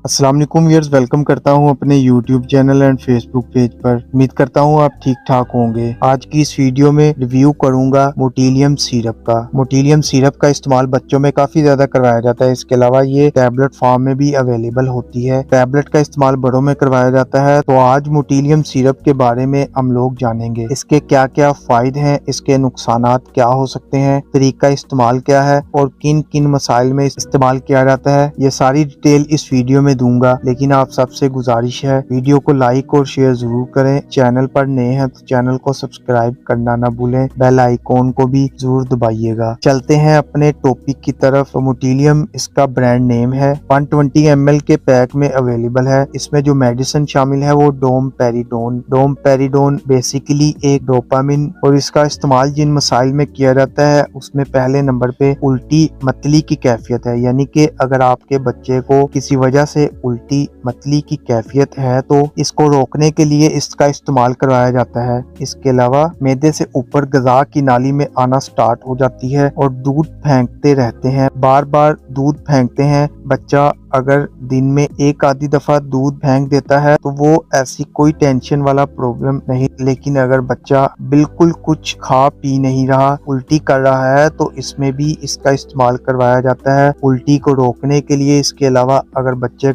अस्सलाम वालेकुम viewers, welcome करता हूं अपने YouTube channel and Facebook page पर। उम्मीद करता हूं आप ठीक ठाक होंगे। आज की इस वीडियो में रिव्यू करूंगा मोटिलियम सिरप का। मोटिलियम सिरप का इस्तेमाल बच्चों में काफी ज्यादा करवाया जाता है। इसके अलावा ये टैबलेट फॉर्म में भी अवेलेबल होती है। टैबलेट का इस्तेमाल बड़ों में करवाया जाता है। तो आज मोटिलियम सिरप के बारे में हम लोग जानेंगे। इसके क्या क्या फायदे हैं, इसके नुकसानात क्या हो सकते हैं, तरीका इस्तेमाल क्या है और किन किन मसाइल में इस्तेमाल किया जाता है, ये सारी डिटेल इस वीडियो में दूंगा। लेकिन आप सबसे गुजारिश है वीडियो को लाइक और शेयर जरूर करें। चैनल पर नए हैं तो चैनल को सब्सक्राइब करना ना भूलें। बेल आइकॉन को भी जरूर दबाइएगा। चलते हैं अपने टॉपिक की तरफ। मोटिलियम इसका ब्रांड नेम है। 120 ml के पैक में अवेलेबल है। इसमें जो मेडिसिन शामिल है वो डोमपेरिडोन। डोमपेरिडोन बेसिकली एक डोपामिन और इसका इस्तेमाल जिन मसाइल में किया जाता है उसमें पहले नंबर पे उल्टी मतली की कैफियत है। यानी कि अगर आपके बच्चे को किसी वजह से उल्टी मतली की कैफियत है तो इसको रोकने के लिए इसका इस्तेमाल करवाया जाता है। इसके अलावा मैदे से ऊपर ग़िज़ा की नाली में आना स्टार्ट हो जाती है और दूध फेंकते रहते हैं, बार बार दूध फेंकते हैं। बच्चा अगर दिन में एक आधी दफा दूध फेंक देता है तो वो ऐसी कोई टेंशन वाला प्रॉब्लम नहीं। लेकिन अगर बच्चा बिल्कुल कुछ खा पी नहीं रहा, उल्टी कर रहा है, तो इसमें भी इसका इस्तेमाल करवाया जाता है उल्टी को रोकने के लिए। इसके अलावा अगर बच्चे